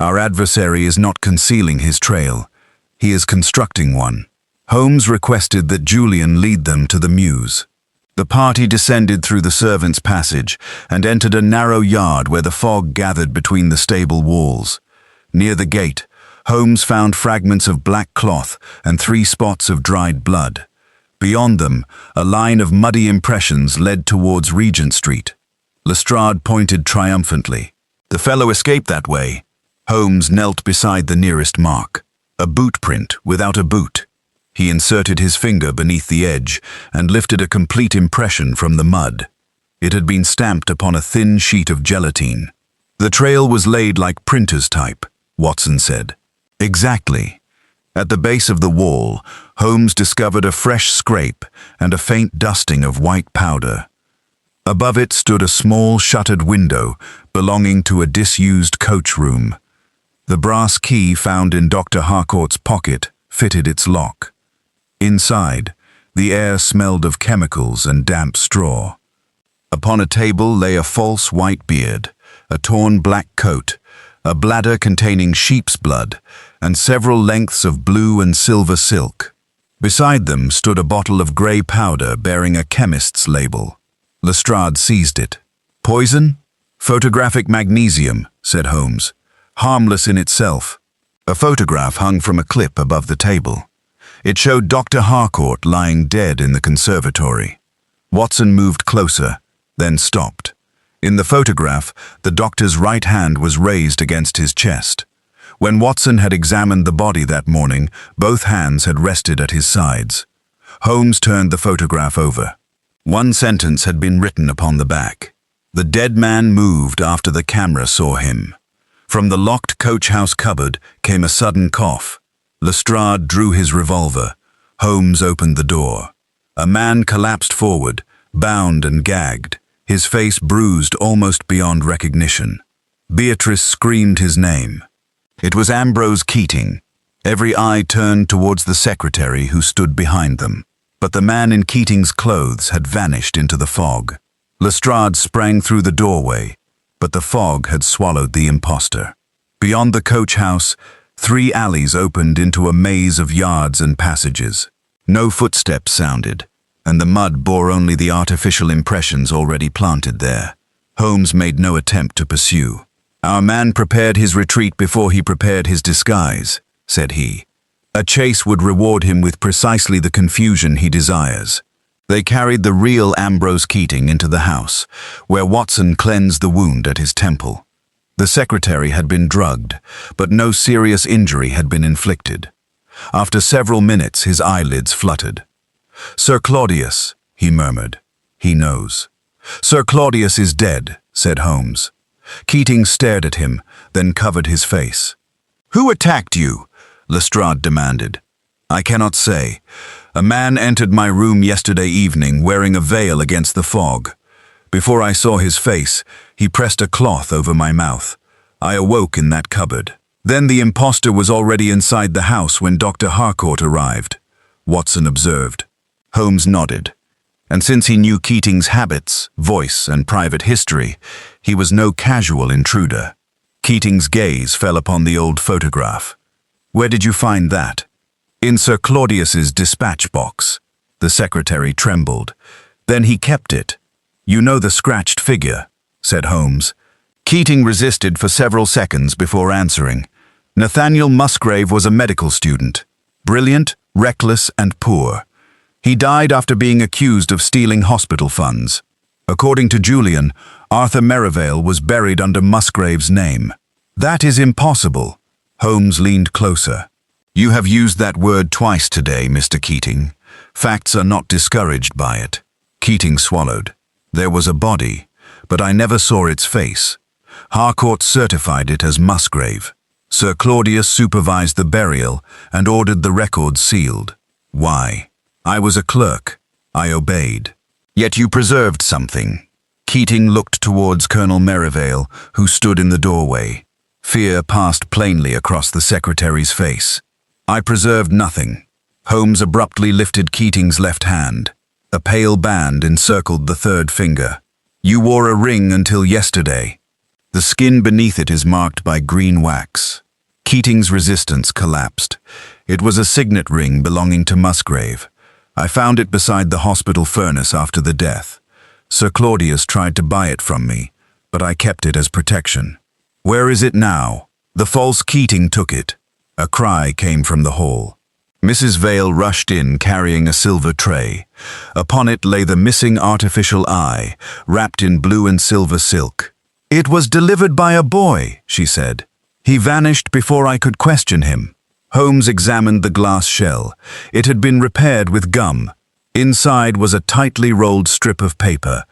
S1: Our adversary is not concealing his trail. He is constructing one." Holmes requested that Julian lead them to the mews. The party descended through the servants' passage and entered a narrow yard where the fog gathered between the stable walls. Near the gate, Holmes found fragments of black cloth and 3 spots of dried blood. Beyond them, a line of muddy impressions led towards Regent Street. Lestrade pointed triumphantly. "The fellow escaped that way." Holmes knelt beside the nearest mark, a boot print without a boot. He inserted his finger beneath the edge and lifted a complete impression from the mud. It had been stamped upon a thin sheet of gelatine. "The trail was laid like printer's type," Watson said. "Exactly. At the base of the wall, Holmes discovered a fresh scrape and a faint dusting of white powder. Above it stood a small shuttered window belonging to a disused coach room. The brass key found in Dr. Harcourt's pocket fitted its lock. Inside, the air smelled of chemicals and damp straw. Upon a table lay a false white beard, a torn black coat, a bladder containing sheep's blood, and several lengths of blue and silver silk. Beside them stood a bottle of grey powder bearing a chemist's label. Lestrade seized it. "Poison? Photographic magnesium," said Holmes. "Harmless in itself." A photograph hung from a clip above the table. It showed Dr. Harcourt lying dead in the conservatory. Watson moved closer, then stopped. In the photograph, the doctor's right hand was raised against his chest. When Watson had examined the body that morning, both hands had rested at his sides. Holmes turned the photograph over. One sentence had been written upon the back. "The dead man moved after the camera saw him." From the locked coach-house cupboard came a sudden cough. Lestrade drew his revolver. Holmes opened the door. A man collapsed forward, bound and gagged, his face bruised almost beyond recognition. Beatrice screamed his name. It was Ambrose Keating. Every eye turned towards the secretary who stood behind them. But the man in Keating's clothes had vanished into the fog. Lestrade sprang through the doorway, but the fog had swallowed the impostor. Beyond the coach house, 3 alleys opened into a maze of yards and passages. No footsteps sounded, and the mud bore only the artificial impressions already planted there. Holmes made no attempt to pursue. "Our man prepared his retreat before he prepared his disguise," said he. "A chase would reward him with precisely the confusion he desires." They carried the real Ambrose Keating into the house, where Watson cleansed the wound at his temple. The secretary had been drugged, but no serious injury had been inflicted. After several minutes, his eyelids fluttered. "Sir Claudius," he murmured. "He knows." "Sir Claudius is dead," said Holmes. Keating stared at him, then covered his face. "Who attacked you?" Lestrade demanded. "I cannot say. A man entered my room yesterday evening wearing a veil against the fog. Before I saw his face, he pressed a cloth over my mouth. I awoke in that cupboard. Then the impostor was already inside the house when Dr. Harcourt arrived," Watson observed. Holmes nodded. And since he knew Keating's habits, voice, and private history, he was no casual intruder. Keating's gaze fell upon the old photograph. "Where did you find that?" "In Sir Claudius's dispatch box." The secretary trembled. "Then he kept it." "You know the scratched figure," said Holmes. Keating resisted for several seconds before answering. "Nathaniel Musgrave was a medical student. Brilliant, reckless, and poor. He died after being accused of stealing hospital funds. According to Julian, Arthur Merivale was buried under Musgrave's name." "That is impossible." Holmes leaned closer. "You have used that word twice today, Mr. Keating. Facts are not discouraged by it." Keating swallowed. "There was a body, but I never saw its face. Harcourt certified it as Musgrave. Sir Claudius supervised the burial and ordered the records sealed. Why? I was a clerk. I obeyed. Yet you preserved something." Keating looked towards Colonel Merivale, who stood in the doorway. Fear passed plainly across the secretary's face. "I preserved nothing." Holmes abruptly lifted Keating's left hand. A pale band encircled the third finger. "You wore a ring until yesterday. The skin beneath it is marked by green wax." Keating's resistance collapsed. "It was a signet ring belonging to Musgrave. I found it beside the hospital furnace after the death. Sir Claudius tried to buy it from me, but I kept it as protection." "Where is it now?" "The false Keating took it." A cry came from the hall. Mrs. Vale rushed in carrying a silver tray. Upon it lay the missing artificial eye, wrapped in blue and silver silk. "It was delivered by a boy," she said. "He vanished before I could question him." Holmes examined the glass shell. It had been repaired with gum. Inside was a tightly rolled strip of paper.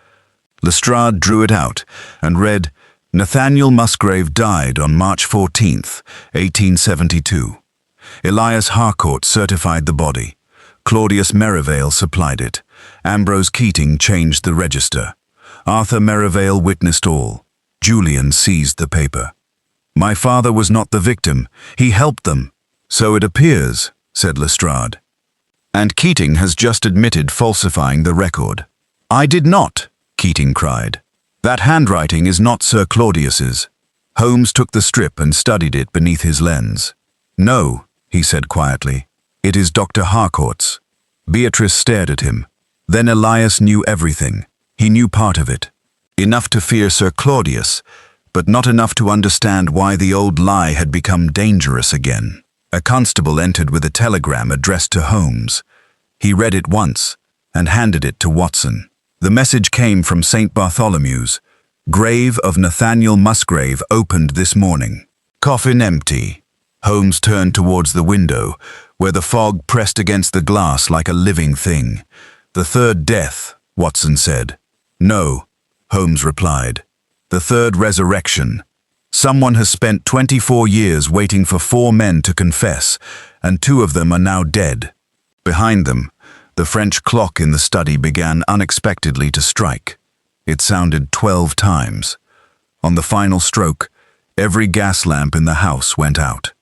S1: Lestrade drew it out and read, "Nathaniel Musgrave died on March 14th, 1872. Elias Harcourt certified the body. Claudius Merivale supplied it. Ambrose Keating changed the register. Arthur Merivale witnessed all. Julian seized the paper. My father was not the victim. He helped them. So it appears, said Lestrade. And Keating has just admitted falsifying the record. I did not, Keating cried. That handwriting is not Sir Claudius's. Holmes took the strip and studied it beneath his lens. No, he said quietly. It is Dr. Harcourt's. Beatrice stared at him. Then Elias knew everything. He knew part of it. Enough to fear Sir Claudius, but not enough to understand why the old lie had become dangerous again. A constable entered with a telegram addressed to Holmes. He read it once and handed it to Watson. The message came from St. Bartholomew's. Grave of Nathaniel Musgrave opened this morning. Coffin empty. Holmes turned towards the window, where the fog pressed against the glass like a living thing. The third death, Watson said. No, Holmes replied. The third resurrection. Someone has spent 24 years waiting for 4 men to confess, and 2 of them are now dead. Behind them, the French clock in the study began unexpectedly to strike. It sounded 12 times. On the final stroke, every gas lamp in the house went out.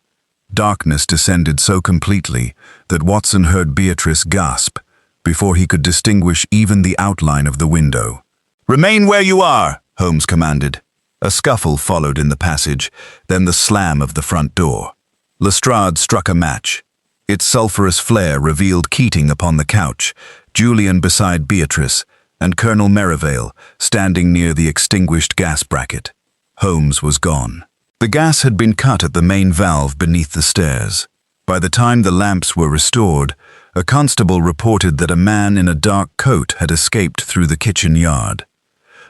S1: Darkness descended so completely that Watson heard Beatrice gasp before he could distinguish even the outline of the window. Remain where you are, Holmes commanded. A scuffle followed in the passage, then the slam of the front door. Lestrade struck a match. Its sulphurous flare revealed Keating upon the couch, Julian beside Beatrice, and Colonel Merivale standing near the extinguished gas bracket. Holmes was gone. The gas had been cut at the main valve beneath the stairs. By the time the lamps were restored, a constable reported that a man in a dark coat had escaped through the kitchen yard.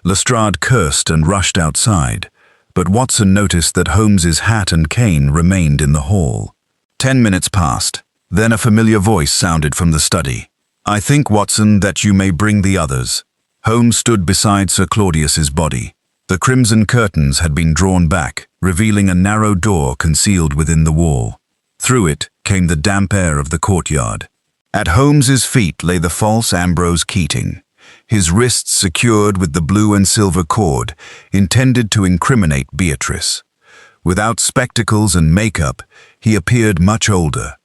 S1: Lestrade cursed and rushed outside, but Watson noticed that Holmes's hat and cane remained in the hall. 10 minutes passed. Then a familiar voice sounded from the study. I think, Watson, that you may bring the others. Holmes stood beside Sir Claudius's body. The crimson curtains had been drawn back, revealing a narrow door concealed within the wall. Through it came the damp air of the courtyard. At Holmes's feet lay the false Ambrose Keating, his wrists secured with the blue and silver cord, intended to incriminate Beatrice. Without spectacles and makeup, he appeared much older.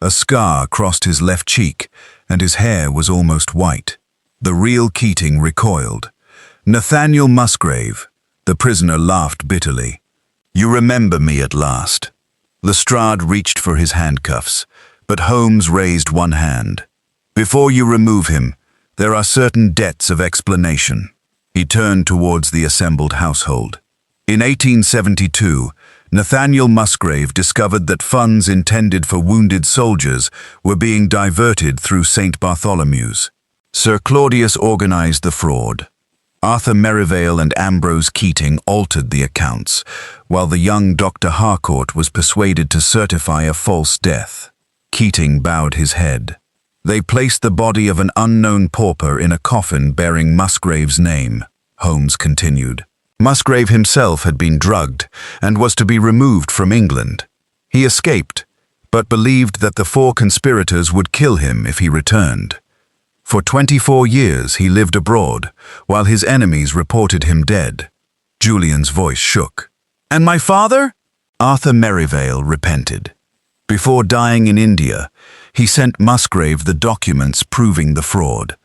S1: A scar crossed his left cheek, and his hair was almost white. The real Keating recoiled. Nathaniel Musgrave. The prisoner laughed bitterly. You remember me at last. Lestrade reached for his handcuffs, but Holmes raised one hand. Before you remove him, there are certain debts of explanation. He turned towards the assembled household. In 1872, Nathaniel Musgrave discovered that funds intended for wounded soldiers were being diverted through St. Bartholomew's. Sir Claudius organized the fraud. Arthur Merivale and Ambrose Keating altered the accounts, while the young Dr. Harcourt was persuaded to certify a false death. Keating bowed his head. They placed the body of an unknown pauper in a coffin bearing Musgrave's name, Holmes continued. Musgrave himself had been drugged and was to be removed from England. He escaped, but believed that the 4 conspirators would kill him if he returned. For 24 years he lived abroad, while his enemies reported him dead. Julian's voice shook. And my father? Arthur Merivale repented. Before dying in India, he sent Musgrave the documents proving the fraud.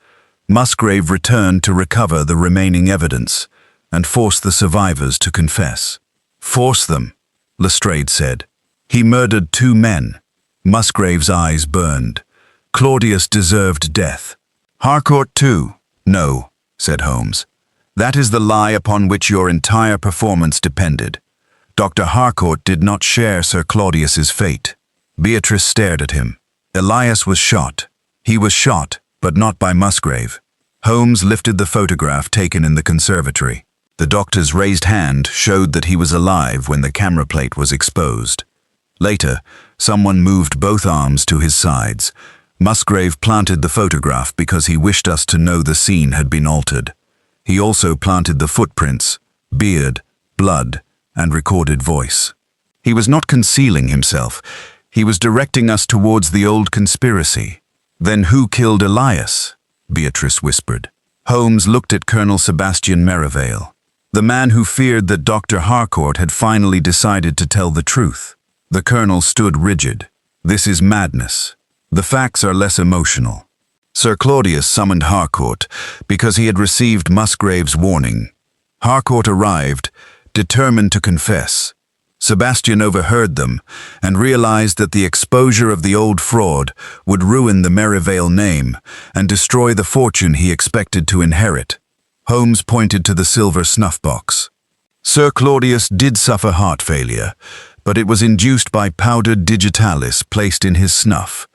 S1: Musgrave returned to recover the remaining evidence and force the survivors to confess. Force them, Lestrade said. He murdered 2 men. Musgrave's eyes burned. Claudius deserved death. Harcourt too. No, said Holmes. That is the lie upon which your entire performance depended. Dr. Harcourt did not share Sir Claudius's fate. Beatrice stared at him. Elias was shot. He was shot, but not by Musgrave. Holmes lifted the photograph taken in the conservatory. The doctor's raised hand showed that he was alive when the camera plate was exposed. Later, someone moved both arms to his sides. Musgrave planted the photograph because he wished us to know the scene had been altered. He also planted the footprints, beard, blood, and recorded voice. He was not concealing himself. He was directing us towards the old conspiracy. Then who killed Elias? Beatrice whispered. Holmes looked at Colonel Sebastian Merivale, the man who feared that Dr. Harcourt had finally decided to tell the truth. The colonel stood rigid. This is madness. The facts are less emotional. Sir Claudius summoned Harcourt because he had received Musgrave's warning. Harcourt arrived, determined to confess. Sebastian overheard them and realized that the exposure of the old fraud would ruin the Merivale name and destroy the fortune he expected to inherit. Holmes pointed to the silver snuff box. Sir Claudius did suffer heart failure, but it was induced by powdered digitalis placed in his snuff.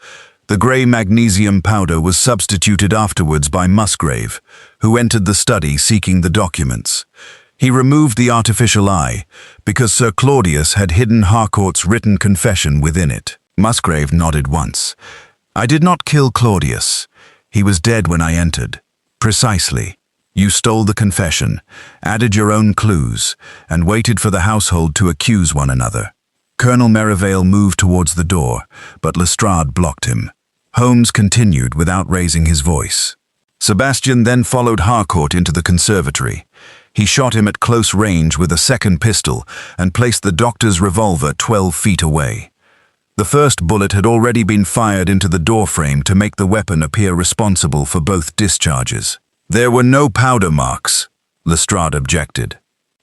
S1: The grey magnesium powder was substituted afterwards by Musgrave, who entered the study seeking the documents. He removed the artificial eye because Sir Claudius had hidden Harcourt's written confession within it. Musgrave nodded once. I did not kill Claudius. He was dead when I entered. Precisely. You stole the confession, added your own clues, and waited for the household to accuse one another. Colonel Merivale moved towards the door, but Lestrade blocked him. Holmes continued without raising his voice. Sebastian then followed Harcourt into the conservatory. He shot him at close range with a second pistol and placed the doctor's revolver 12 feet away. The first bullet had already been fired into the doorframe to make the weapon appear responsible for both discharges. There were no powder marks, Lestrade objected,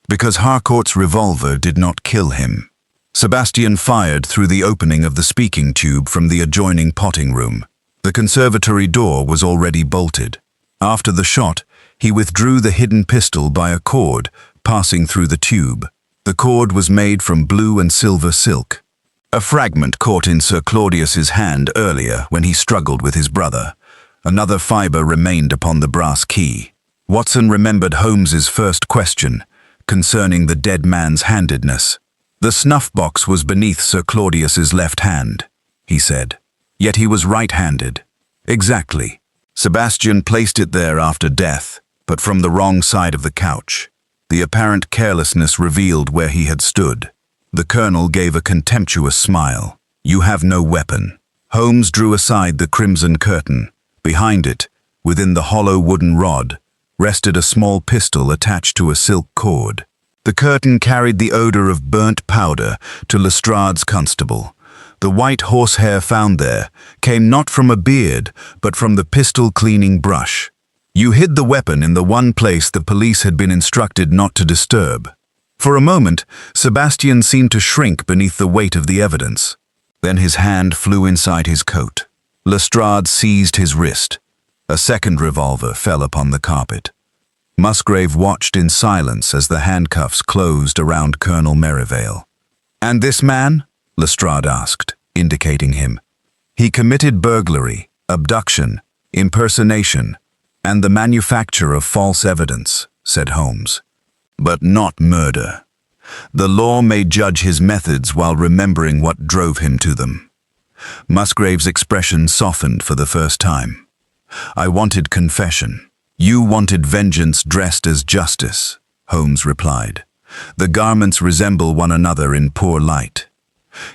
S1: because Harcourt's revolver did not kill him. Sebastian fired through the opening of the speaking tube from the adjoining potting room. The conservatory door was already bolted. After the shot, he withdrew the hidden pistol by a cord passing through the tube. The cord was made from blue and silver silk. A fragment caught in Sir Claudius's hand earlier when he struggled with his brother. Another fibre remained upon the brass key. Watson remembered Holmes's first question concerning the dead man's handedness. The snuff box was beneath Sir Claudius's left hand, he said. Yet he was right-handed. Exactly. Sebastian placed it there after death, but from the wrong side of the couch. The apparent carelessness revealed where he had stood. The colonel gave a contemptuous smile. You have no weapon. Holmes drew aside the crimson curtain. Behind it, within the hollow wooden rod, rested a small pistol attached to a silk cord. The curtain carried the odor of burnt powder to Lestrade's constable. The white horsehair found there came not from a beard, but from the pistol-cleaning brush. You hid the weapon in the one place the police had been instructed not to disturb. For a moment, Sebastian seemed to shrink beneath the weight of the evidence. Then his hand flew inside his coat. Lestrade seized his wrist. A second revolver fell upon the carpet. Musgrave watched in silence as the handcuffs closed around Colonel Merivale. And this man? Lestrade asked, indicating him. He committed burglary, abduction, impersonation, and the manufacture of false evidence, said Holmes. But not murder. The law may judge his methods while remembering what drove him to them. Musgrave's expression softened for the first time. I wanted confession. You wanted vengeance dressed as justice, Holmes replied. The garments resemble one another in poor light.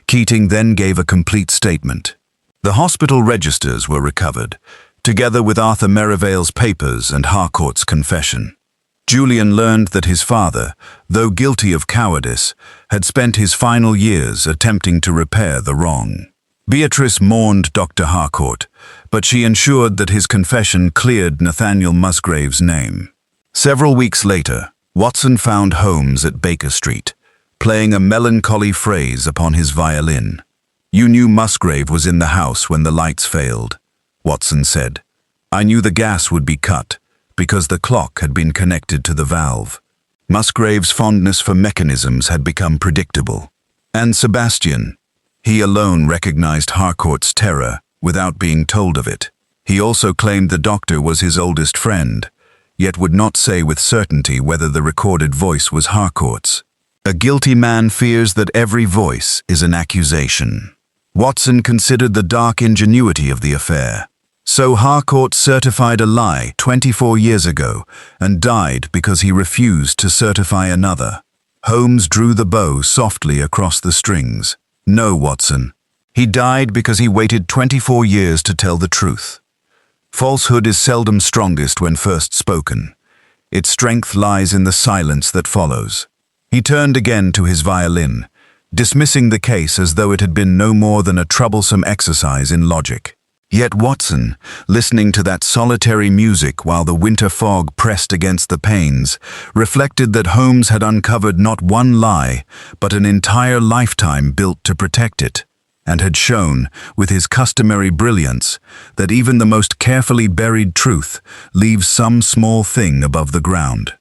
S1: Keating then gave a complete statement. The hospital registers were recovered, together with Arthur Merivale's papers and Harcourt's confession. Julian learned that his father, though guilty of cowardice, had spent his final years attempting to repair the wrong. Beatrice mourned Dr. Harcourt, but she ensured that his confession cleared Nathaniel Musgrave's name. Several weeks later, Watson found Holmes at Baker Street, playing a melancholy phrase upon his violin. You knew Musgrave was in the house when the lights failed, Watson said. I knew the gas would be cut, because the clock had been connected to the valve. Musgrave's fondness for mechanisms had become predictable. And Sebastian, he alone recognized Harcourt's terror without being told of it. He also claimed the doctor was his oldest friend, yet would not say with certainty whether the recorded voice was Harcourt's. A guilty man fears that every voice is an accusation. Watson considered the dark ingenuity of the affair. So Harcourt certified a lie 24 years ago and died because he refused to certify another. Holmes drew the bow softly across the strings. No, Watson. He died because he waited 24 years to tell the truth. Falsehood is seldom strongest when first spoken. Its strength lies in the silence that follows. He turned again to his violin, dismissing the case as though it had been no more than a troublesome exercise in logic. Yet Watson, listening to that solitary music while the winter fog pressed against the panes, reflected that Holmes had uncovered not one lie, but an entire lifetime built to protect it, and had shown, with his customary brilliance, that even the most carefully buried truth leaves some small thing above the ground.